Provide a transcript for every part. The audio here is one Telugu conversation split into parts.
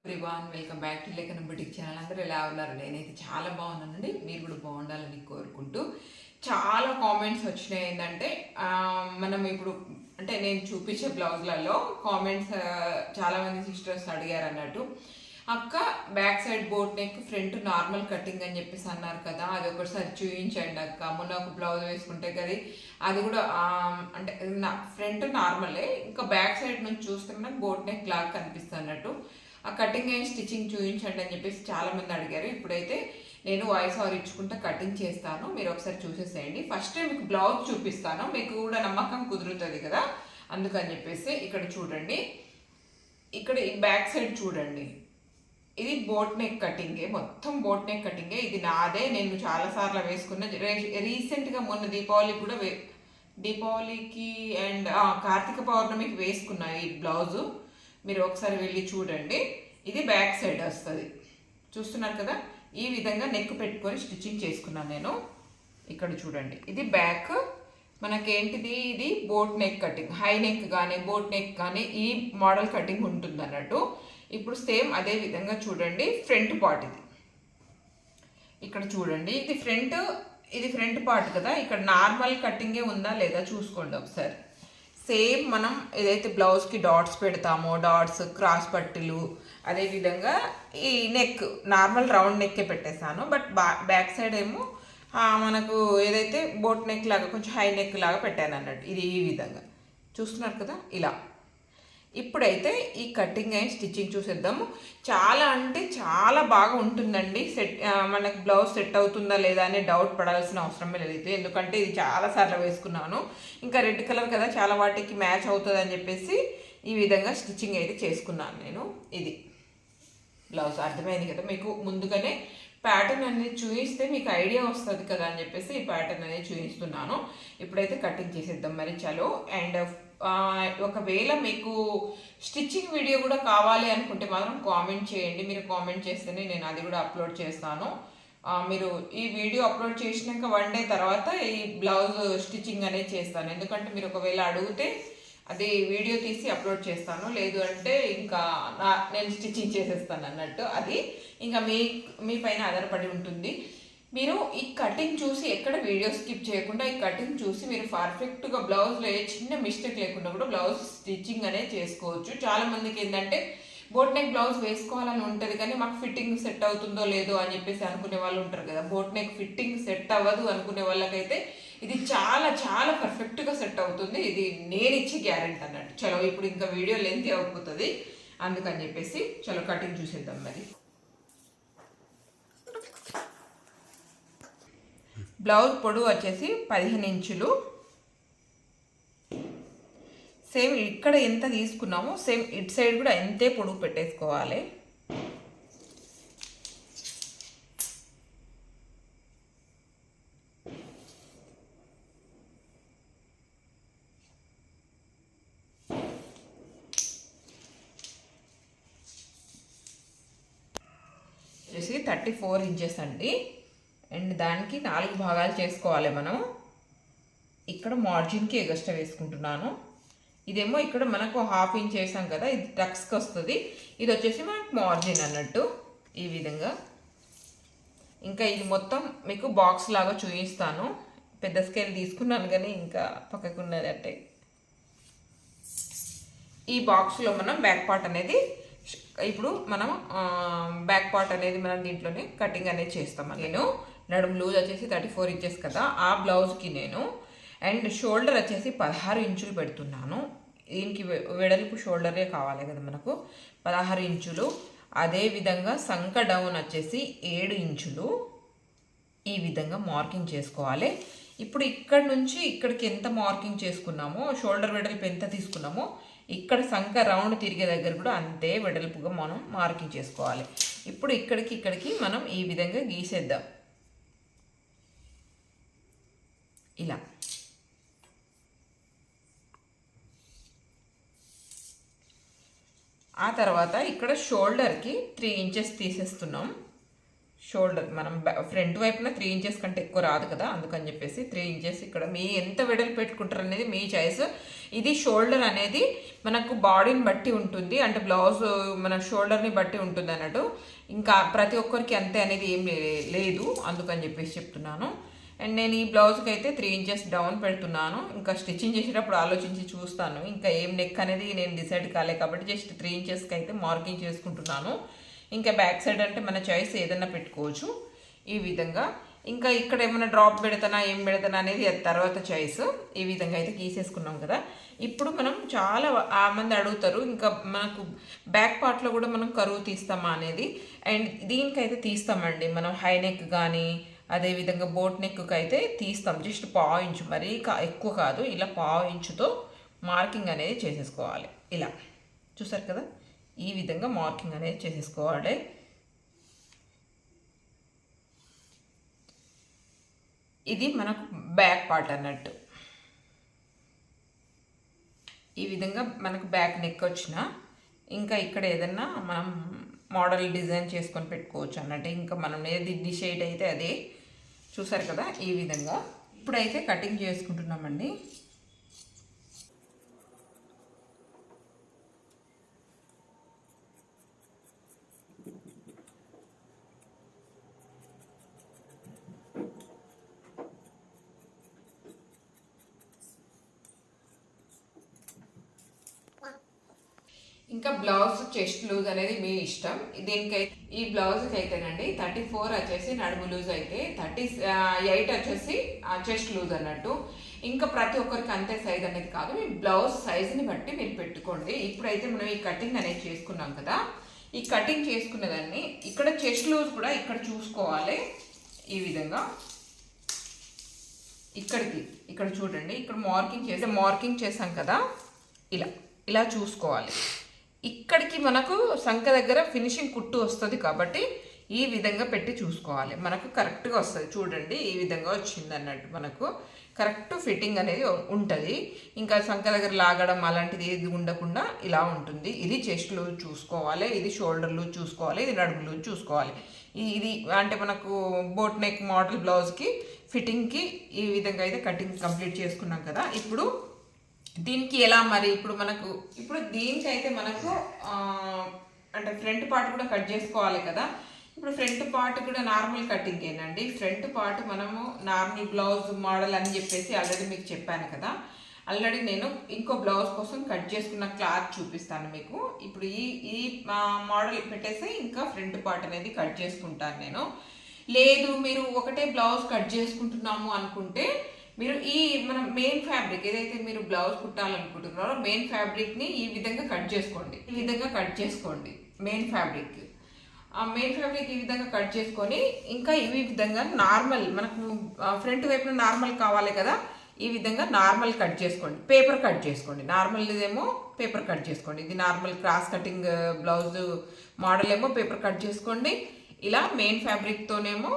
ఎవ్రీవాన్ వెల్కమ్ బ్యాక్ టు లేఖనం బుటిక్ ఛానల్. అందరూ ఎలా ఉన్నారు? నేనైతే చాలా బాగున్నానండి. మీరు కూడా బాగుండాలని కోరుకుంటూ చాలా కామెంట్స్ వచ్చినాయి. ఏంటంటే మనం ఇప్పుడు అంటే నేను చూపించే బ్లౌజ్లలో కామెంట్స్ చాలామంది సిస్టర్స్ అడిగారు అన్నట్టు, అక్క back side boat neck front normal cutting అని చెప్పేసి అన్నారు కదా, అది ఒకసారి చూపించండి అక్క. మొన్న ఒక బ్లౌజ్ వేసుకుంటే కదా అది కూడా అంటే ఫ్రంట్ నార్మలే, ఇంకా బ్యాక్ సైడ్ నుంచి చూస్తే మనకు బోట్ నెక్ లాగా కనిపిస్తుంది అన్నట్టు. ఆ కటింగ్ అండ్ స్టిచ్చింగ్ చూపించండి అని చెప్పేసి చాలామంది అడిగారు. ఇప్పుడైతే నేను వాయిస్ ఓవర్ ఇచ్చుకుంటా కటింగ్ చేస్తాను, మీరు ఒకసారి చూసేసేయండి. ఫస్ట్ మీకు బ్లౌజ్ చూపిస్తాను, మీకు కూడా నమ్మకం కుదురుతుంది కదా, అందుకని చెప్పేసి ఇక్కడ చూడండి. ఇక్కడ ఈ బ్యాక్ సైడ్ చూడండి, ఇది బోట్ నెక్ కటింగే, మొత్తం బోట్ నెక్ కటింగే. ఇది నాదే, నేను చాలాసార్లు వేసుకున్న. రీసెంట్గా మొన్న దీపావళికి అండ్ కార్తీక పౌర్ణమికి వేసుకున్నా ఈ బ్లౌజు. మీరు ఒకసారి వెళ్ళి చూడండి. ఇది బ్యాక్ సైడ్ వస్తుంది, చూస్తున్నారు కదా. ఈ విధంగా నెక్ పెట్టుకొని స్టిచ్చింగ్ చేసుకున్నాను నేను. ఇక్కడ చూడండి, ఇది బ్యాక్. మనకేంటిది, ఇది boat neck cutting, high neck కానీ బోట్ నెక్ కానీ ఈ మోడల్ కటింగ్ ఉంటుంది అన్నట్టు. ఇప్పుడు సేమ్ అదే విధంగా చూడండి ఫ్రంట్ పార్ట్. ఇది ఇక్కడ చూడండి, ఇది ఫ్రంట్ పార్ట్ కదా. ఇక్కడ నార్మల్ కటింగే ఉందా లేదా చూసుకోండి ఒకసారి. సేమ్ మనం ఏదైతే బ్లౌజ్కి డాట్స్ పెడతామో, డాట్స్, క్రాస్ పట్టీలు, అదేవిధంగా ఈ నెక్ నార్మల్ రౌండ్ నెక్కే పెట్టేశాను. బట్ బ్యాక్ సైడ్ ఏమో మనకు ఏదైతే బోట్ నెక్ లాగా కొంచెం హై నెక్ లాగా పెట్టాను అన్నట్టు. ఇది ఈ విధంగా చూస్తున్నారు కదా, ఇలా. ఇప్పుడైతే ఈ కటింగ్ అండ్ స్టిచ్చింగ్ చూసేద్దాము. చాలా అంటే చాలా బాగా ఉంటుందండి. మనకి బ్లౌజ్ సెట్ అవుతుందా లేదా అనే డౌట్ పడాల్సిన అవసరమే లేదు, ఎందుకంటే ఇది చాలాసార్లు వేసుకున్నాను. ఇంకా రెడ్ కలర్ కదా, చాలా వాటికి మ్యాచ్ అవుతుంది అని చెప్పేసి ఈ విధంగా స్టిచ్చింగ్ అయితే చేసుకున్నాను నేను. ఇది బ్లౌజ్ అర్థమైంది కదా మీకు. ముందుగానే ప్యాటర్న్ అనేది చూపిస్తే మీకు ఐడియా వస్తుంది కదా అని చెప్పేసి ఈ ప్యాటర్న్ అనేది చూపిస్తున్నాను. ఇప్పుడైతే కటింగ్ చేసేద్దాం మరి, చలో. అండ్ ఒకవేళ మీకు స్టిచ్చింగ్ వీడియో కూడా కావాలి అనుకుంటే మాత్రం కామెంట్ చేయండి. మీరు కామెంట్ చేస్తేనే నేను అది కూడా అప్లోడ్ చేస్తాను. మీరు ఈ వీడియో అప్లోడ్ చేసినాక 1 డే తర్వాత ఈ బ్లౌజ్ స్టిచ్చింగ్ అనేది చేస్తాను. ఎందుకంటే మీరు ఒకవేళ అడిగితే అది వీడియో తీసి అప్లోడ్ చేస్తాను, లేదు అంటే ఇంకా నేను స్టిచ్చింగ్ చేసేస్తాను అన్నట్టు. అది ఇంకా మీ పైన ఆధారపడి ఉంటుంది. మీరు ఈ కటింగ్ చూసి ఎక్కడ వీడియో స్కిప్ చేయకుండా ఈ కటింగ్ చూసి మీరు పర్ఫెక్ట్గా బ్లౌజ్లో ఏ చిన్న మిస్టేక్ లేకుండా కూడా బ్లౌజ్ స్టిచ్చింగ్ అనేది చేసుకోవచ్చు. చాలామందికి ఏంటంటే బోట్ నెక్ బ్లౌజ్ వేసుకోవాలని ఉంటుంది, కానీ మాకు ఫిట్టింగ్ సెట్ అవుతుందో లేదో అని చెప్పేసి అనుకునే వాళ్ళు ఉంటారు కదా. బోట్ నెక్ ఫిట్టింగ్ సెట్ అవ్వదు అనుకునే వాళ్ళకైతే ఇది చాలా చాలా పర్ఫెక్ట్గా సెట్ అవుతుంది. ఇది నేను ఇచ్చి గ్యారెంటీ అన్నట్టు. చలో ఇప్పుడు ఇంకా వీడియో లెంత్ అయిపోతుంది, అందుకని చెప్పేసి చలో కటింగ్ చూసేద్దాం మరి. బ్లౌజ్ పొడవు వచ్చేసి 15 ఇంచులు. సేమ్ ఇక్కడ ఎంత తీసుకున్నామో సేమ్ ఇటు సైడ్ కూడా ఎంతే పొడవు పెట్టేసుకోవాలి. వచ్చేసి 34 ఇంచెస్ అండి. అండ్ దానికి 4 భాగాలు చేసుకోవాలి మనం. ఇక్కడ మార్జిన్కి ఎగస్ట్రా వేసుకుంటున్నాను. ఇదేమో ఇక్కడ మనకు 1/2 ఇంచ్ వేసాం కదా, ఇది టక్స్కి వస్తుంది. ఇది వచ్చేసి మనకు మార్జిన్ అన్నట్టు ఈ విధంగా. ఇంకా ఇది మొత్తం మీకు బాక్స్ లాగా చూపిస్తాను. పెద్ద స్కేల్ తీసుకున్నాను కానీ ఇంకా పక్కకున్నది అంటే. ఈ బాక్స్లో మనం బ్యాక్ పార్ట్ అనేది ఇప్పుడు మనం మనం దీంట్లోనే కటింగ్ అనేది చేస్తాం. నేను నడుము లూజ్ వచ్చేసి 34 ఇంచెస్ కదా, ఆ బ్లౌజ్కి నేను అండ్ షోల్డర్ వచ్చేసి 16 ఇంచులు పెడుతున్నాను. దీనికి వెడల్పు షోల్డరే కావాలి కదా మనకు, 16 ఇంచులు. అదేవిధంగా సంక డౌన్ వచ్చేసి 7 ఇంచులు. ఈ విధంగా మార్కింగ్ చేసుకోవాలి. ఇప్పుడు ఇక్కడ నుంచి ఇక్కడికి ఎంత మార్కింగ్ చేసుకున్నామో, షోల్డర్ వెడల్పు ఎంత తీసుకున్నామో, ఇక్కడ సంక రౌండ్ తిరిగే దగ్గర కూడా అంతే వెడల్పుగా మనం మార్కింగ్ చేసుకోవాలి. ఇప్పుడు ఇక్కడికి మనం ఈ విధంగా గీసేద్దాం ఇలా. ఆ తర్వాత ఇక్కడ షోల్డర్కి 3 ఇంచెస్ తీసేస్తున్నాం. షోల్డర్ మనం ఫ్రంట్ వైపున 3 ఇంచెస్ కంటే ఎక్కువ రాదు కదా, అందుకని చెప్పేసి 3 ఇంచెస్ ఇక్కడ మీ ఎంత వెడల్పు పెట్టుకుంటారు అనేది మీ చాయిస్. ఇది షోల్డర్ అనేది మనకు బాడీని బట్టి ఉంటుంది, అంటే బ్లౌజ్ మన షోల్డర్ని బట్టి ఉంటుంది అన్నట్టు. ఇంకా ప్రతి ఒక్కరికి అంతే అనేది ఏం లేదు, అందుకని చెప్పేసి చెప్తున్నాను. అండ్ నేను ఈ బ్లౌజ్కి అయితే 3 ఇంచెస్ డౌన్ పెడుతున్నాను. ఇంకా స్టిచ్చింగ్ చేసేటప్పుడు ఆలోచించి చూస్తాను, ఇంకా ఏం నెక్ అనేది నేను డిసైడ్ కాలే కాబట్టి జస్ట్ 3 ఇంచెస్కి అయితే మార్కింగ్ చేసుకుంటున్నాను. ఇంకా బ్యాక్ సైడ్ అంటే మన చాయిస్ ఏదైనా పెట్టుకోవచ్చు ఈ విధంగా. ఇంకా ఇక్కడ ఏమైనా డ్రాప్ పెడతానా ఏం పెడతానా అనేది తర్వాత చాయిస్. ఈ విధంగా అయితే గీసేసుకున్నాం కదా. ఇప్పుడు మనం చాలా మంది అడుగుతారు, ఇంకా మనకు బ్యాక్ పార్ట్లో కూడా మనం కరువు తీస్తామా అనేది. అండ్ దీనికైతే తీస్తామండి మనం హై నెక్ కానీ అదేవిధంగా బోట్ నెక్కి అయితే తీస్తాం. జస్ట్ 1/2 ఇంచు, మరీ ఎక్కువ కాదు, ఇలా 1/2 ఇంచుతో మార్కింగ్ అనేది చేసేసుకోవాలి. ఇలా చూసారు కదా, ఈ విధంగా మార్కింగ్ అనేది చేసేసుకోవాలి. ఇది మనకు బ్యాక్ పార్ట్ అన్నట్టు. ఈ విధంగా మనకు బ్యాక్ నెక్ వచ్చిన ఇంకా ఇక్కడ ఏదన్నా మనం మోడల్ డిజైన్ చేసుకొని పెట్టుకోవచ్చు అన్నట్టు. ఇంకా మనం ఏది డిసైడ్ అయితే అదే. చూసారు కదా, ఈ విధంగా ఇప్పుడైతే కటింగ్ చేసుకుంటున్నామండి. ఇంకా బ్లౌజ్ చెస్ట్ లూజ్ అనేది మీ ఇష్టం. దీనికైతే ఈ బ్లౌజ్కి అయితేనండి 34 వచ్చేసి నడుము లూజ్ అయితే, 38 వచ్చేసి చెస్ట్ లూజ్ అన్నట్టు. ఇంకా ప్రతి ఒక్కరికి అంతే సైజ్ అనేది కాదు, మీ బ్లౌజ్ సైజుని బట్టి మీరు పెట్టుకోండి. ఇప్పుడైతే మనం ఈ కటింగ్ అనేది చేసుకున్నాం కదా, ఈ కటింగ్ చేసుకున్నదాన్ని ఇక్కడ చెస్ట్ లూజ్ కూడా ఇక్కడ చూసుకోవాలి. ఈ విధంగా ఇక్కడ చూడండి, ఇక్కడ మార్కింగ్ చేసాం కదా, ఇలా చూసుకోవాలి. ఇక్కడికి మనకు సంఖ దగ్గర ఫినిషింగ్ కుట్టు వస్తుంది కాబట్టి ఈ విధంగా పెట్టి చూసుకోవాలి, మనకు కరెక్ట్గా వస్తుంది. చూడండి, ఈ విధంగా వచ్చింది అన్నట్టు, మనకు కరెక్ట్ ఫిట్టింగ్ అనేది ఉంటుంది. ఇంకా సంఖ దగ్గర లాగడం అలాంటిది ఏది ఉండకుండా ఇలా ఉంటుంది. ఇది చెస్ట్ లూజ్ చూసుకోవాలి, ఇది షోల్డర్ లూజ్ చూసుకోవాలి, ఇది నడుము లూజ్ చూసుకోవాలి. ఇది అంటే మనకు బోట్ నెక్ మోడల్ బ్లౌజ్కి ఫిట్టింగ్కి ఈ విధంగా అయితే కటింగ్ కంప్లీట్ చేసుకున్నాం కదా. ఇప్పుడు దీనికి ఎలా మరి ఇప్పుడు దీనికైతే మనకు అంటే ఫ్రంట్ పార్ట్ కూడా కట్ చేసుకోవాలి కదా. ఇప్పుడు ఫ్రంట్ పార్ట్ కూడా నార్మల్ కటింగ్ ఏనండి. ఫ్రంట్ పార్ట్ మనము నార్మల్ బ్లౌజ్ మోడల్ అని చెప్పేసి ఆల్రెడీ మీకు చెప్పాను కదా. ఆల్రెడీ నేను ఇంకో బ్లౌజ్ కోసం కట్ చేసుకున్న క్లాత్ చూపిస్తాను మీకు. ఇప్పుడు ఈ మోడల్ పెట్టేసి ఇంకా ఫ్రంట్ పార్ట్ అనేది కట్ చేసుకుంటాను నేను. లేదు మీరు ఒకటే బ్లౌజ్ కట్ చేసుకుంటున్నాము అనుకుంటే మీరు మనం మెయిన్ ఫ్యాబ్రిక్ ఏదైతే మీరు బ్లౌజ్ కుట్టాలనుకుంటున్నారో మెయిన్ ఫ్యాబ్రిక్ని ఈ విధంగా కట్ చేసుకోండి. మెయిన్ ఫ్యాబ్రిక్ ఈ విధంగా కట్ చేసుకొని ఇంకా ఈ విధంగా నార్మల్ మనకు ఫ్రంట్ వైపున నార్మల్ కావాలి కదా, ఈ విధంగా నార్మల్ కట్ చేసుకోండి. పేపర్ కట్ చేసుకోండి. నార్మల్ ఇదేమో పేపర్ కట్ చేసుకోండి. ఇది normal cross cutting blouse model ఏమో పేపర్ కట్ చేసుకోండి. ఇలా మెయిన్ ఫ్యాబ్రిక్తోనేమో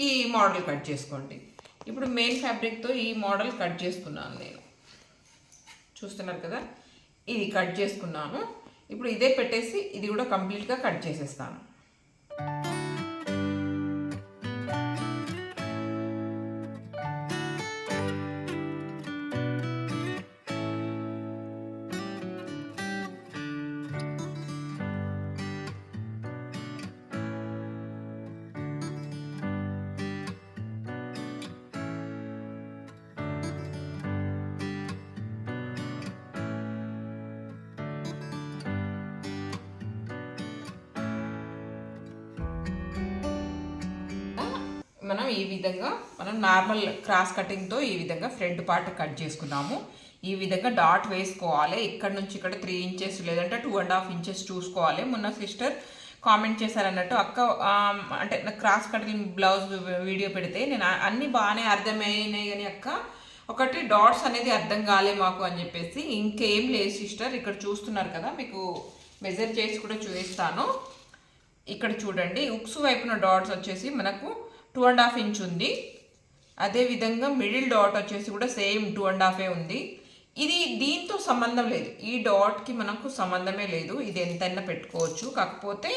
ఈ మోడల్ కట్ చేసుకోండి. ఇప్పుడు మెయిన్ ఫ్యాబ్రిక్తో ఈ మోడల్ కట్ చేసుకున్నాను నేను, చూస్తున్నారు కదా, ఇది కట్ చేసుకున్నాను. ఇప్పుడు ఇదే పెట్టేసి ఇది కూడా కంప్లీట్గా కట్ చేసేస్తాను. మనం ఈ విధంగా నార్మల్ క్రాస్ కటింగ్తో ఈ విధంగా ఫ్రంట్ పార్ట్ కట్ చేసుకున్నాము. ఈ విధంగా డాట్ వేసుకోవాలి. ఇక్కడ నుంచి ఇక్కడ 3 ఇంచెస్ లేదంటే 2.5 ఇంచెస్ చూసుకోవాలి. మొన్న సిస్టర్ కామెంట్ చేశారన్నట్టు, అక్క అంటే క్రాస్ కటింగ్ బ్లౌజ్ వీడియో పెడితే నేను అన్నీ బాగానే అర్థమైనాయి కానీ అక్క ఒకటి డాట్స్ అనేది అర్థం కాలే మాకు అని చెప్పేసి. ఇంకేం లేదు సిస్టర్, ఇక్కడ చూస్తున్నారు కదా, మీకు మెజర్ చేసి కూడా చూపిస్తాను. ఇక్కడ చూడండి, ఉక్స్ వైపున డాట్స్ వచ్చేసి మనకు 2.5 ఇంచ్ ఉంది. అదేవిధంగా మిడిల్ డాట్ వచ్చేసి కూడా సేమ్ 2.5 ఉంది. ఇది దీంతో సంబంధం లేదు, ఈ డాట్కి మనకు సంబంధమే లేదు. ఇది ఎంతైనా పెట్టుకోవచ్చు. కాకపోతే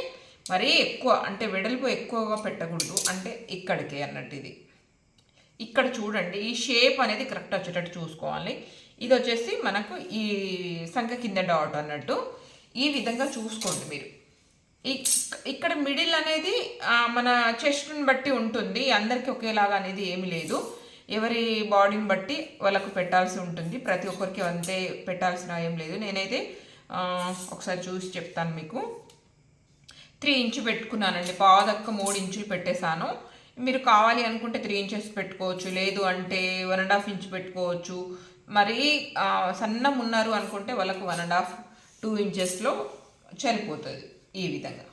మరీ ఎక్కువ అంటే వెడల్పు ఎక్కువగా పెట్టకూడదు, అంటే ఇక్కడికి అన్నట్టు. ఇది ఇక్కడ చూడండి, ఈ షేప్ అనేది కరెక్ట్ వచ్చేటట్టు చూసుకోవాలి. ఇది వచ్చేసి మనకు ఈ సంఖ కింద డాట్ అన్నట్టు ఈ విధంగా చూసుకోండి మీరు. ఇక్కడ మిడిల్ అనేది మన చెస్ట్ని బట్టి ఉంటుంది, అందరికీ ఒకేలాగా అనేది ఏమీ లేదు. ఎవరి బాడీని బట్టి వాళ్ళకు పెట్టాల్సి ఉంటుంది, ప్రతి ఒక్కరికి అంతే పెట్టాల్సిన ఏం లేదు. నేనైతే ఒకసారి చూసి చెప్తాను మీకు. 3 ఇంచు పెట్టుకున్నానండి, పాదక్క 3 ఇంచులు పెట్టేశాను. మీరు కావాలి అనుకుంటే 3 ఇంచెస్ పెట్టుకోవచ్చు, లేదు అంటే 1.5 ఇంచ్ పెట్టుకోవచ్చు. మరి సన్నం ఉన్నారు అనుకుంటే వాళ్ళకు 1.5 2 ఇంచెస్లో సరిపోతుంది. ఈ విధంగా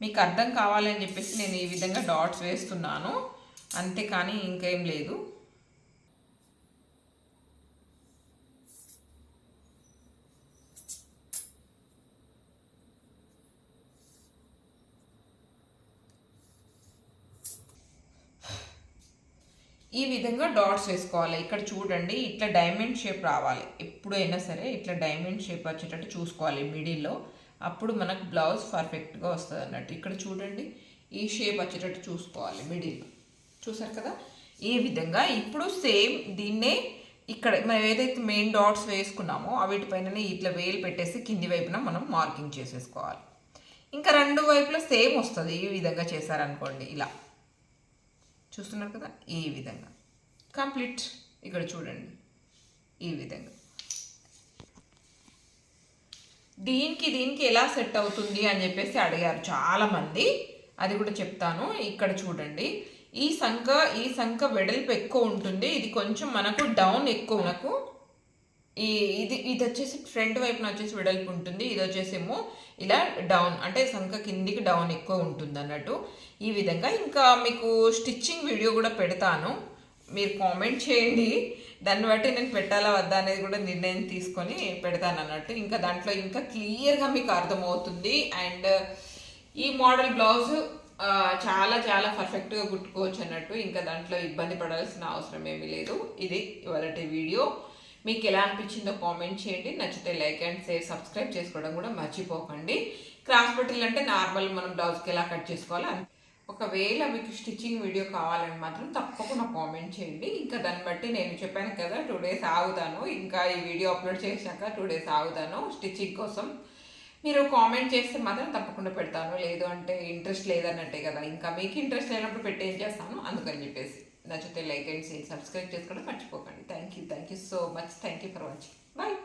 మీకు అర్థం కావాలని చెప్పేసి నేను ఈ విధంగా డాట్స్ వేస్తున్నాను, అంతేకాని ఇంకేం లేదు. ఈ విధంగా డాట్స్ వేసుకోవాలి. ఇక్కడ చూడండి, ఇట్లా డైమండ్ షేప్ రావాలి. ఎప్పుడైనా సరే ఇట్లా డైమండ్ షేప్ వచ్చేటట్టు చూసుకోవాలి మిడిల్లో, అప్పుడు మనకు బ్లౌజ్ పర్ఫెక్ట్గా వస్తుంది అన్నట్టు. ఇక్కడ చూడండి, ఈ షేప్ వచ్చేటట్టు చూసుకోవాలి మిడిల్లో. చూసారు కదా ఈ విధంగా. ఇప్పుడు సేమ్ దీన్నే ఇక్కడ మనం ఏదైతే మెయిన్ డాట్స్ వేసుకున్నామో వీటిపైననే ఇట్లా వేలు పెట్టేసి కింది వైపున మనం మార్కింగ్ చేసేసుకోవాలి. ఇంకా 2 వైపులా సేమ్ వస్తుంది. ఈ విధంగా చేశారనుకోండి, ఇలా చూస్తున్నారు కదా, ఈ విధంగా కంప్లీట్. ఇక్కడ చూడండి, ఈ విధంగా. దీనికి ఎలా సెట్ అవుతుంది అని చెప్పేసి అడిగారు చాలామంది, అది కూడా చెప్తాను. ఇక్కడ చూడండి, ఈ సంఖ వెడల్పు ఎక్కువ ఉంటుంది, ఇది కొంచెం మనకు డౌన్ ఎక్కువ. మనకు ఇది వచ్చేసి ఫ్రంట్ వైపున వచ్చేసి వెడల్పు ఉంటుంది, ఇది వచ్చేసేమో ఇలా డౌన్, అంటే సంఖ కిందికి డౌన్ ఎక్కువ ఉంటుంది అన్నట్టు. ఈ విధంగా ఇంకా మీకు స్టిచ్చింగ్ వీడియో కూడా పెడతాను, మీరు కామెంట్ చేయండి. దాన్ని బట్టి నేను పెట్టాలా వద్దా అనేది కూడా నిర్ణయం తీసుకొని పెడతాను అన్నట్టు. ఇంకా దాంట్లో ఇంకా క్లియర్గా మీకు అర్థమవుతుంది. అండ్ ఈ మోడల్ బ్లౌజ్ చాలా చాలా పర్ఫెక్ట్గా కుట్టుకోవచ్చు అన్నట్టు. ఇంకా దాంట్లో ఇబ్బంది పడాల్సిన అవసరం ఏమీ లేదు. ఇది ఇవాళటి వీడియో. మీకు ఎలా అనిపించిందో కామెంట్ చేయండి. నచ్చితే లైక్ అండ్ షేర్, సబ్స్క్రైబ్ చేసుకోవడం కూడా మర్చిపోకండి. క్రాస్ బటిల్ అంటే నార్మల్ మనం బ్లౌజ్కి ఎలా కట్ చేసుకోవాలో. ఒకవేళ మీకు స్టిచ్చింగ్ వీడియో కావాలని మాత్రం తప్పకుండా కామెంట్ చేయండి. ఇంకా దాన్ని బట్టి నేను చెప్పాను కదా 2 డేస్ ఆగుతాను, ఇంకా ఈ వీడియో అప్లోడ్ చేశాక 2 డేస్ ఆగుతాను స్టిచ్చింగ్ కోసం. మీరు కామెంట్ చేస్తే మాత్రం తప్పకుండా పెడతాను, లేదు అంటే ఇంట్రెస్ట్ లేదన్నట్టే కదా. ఇంకా మీకు ఇంట్రెస్ట్ లేనప్పుడు పెట్టి ఏం చేస్తాను, అందుకని చెప్పేసి. నచ్చితే లైక్ అండ్ షేర్, సబ్స్క్రైబ్ చేసుకోవడం మర్చిపోకండి. Thank you so much. Thank you for watching. Bye.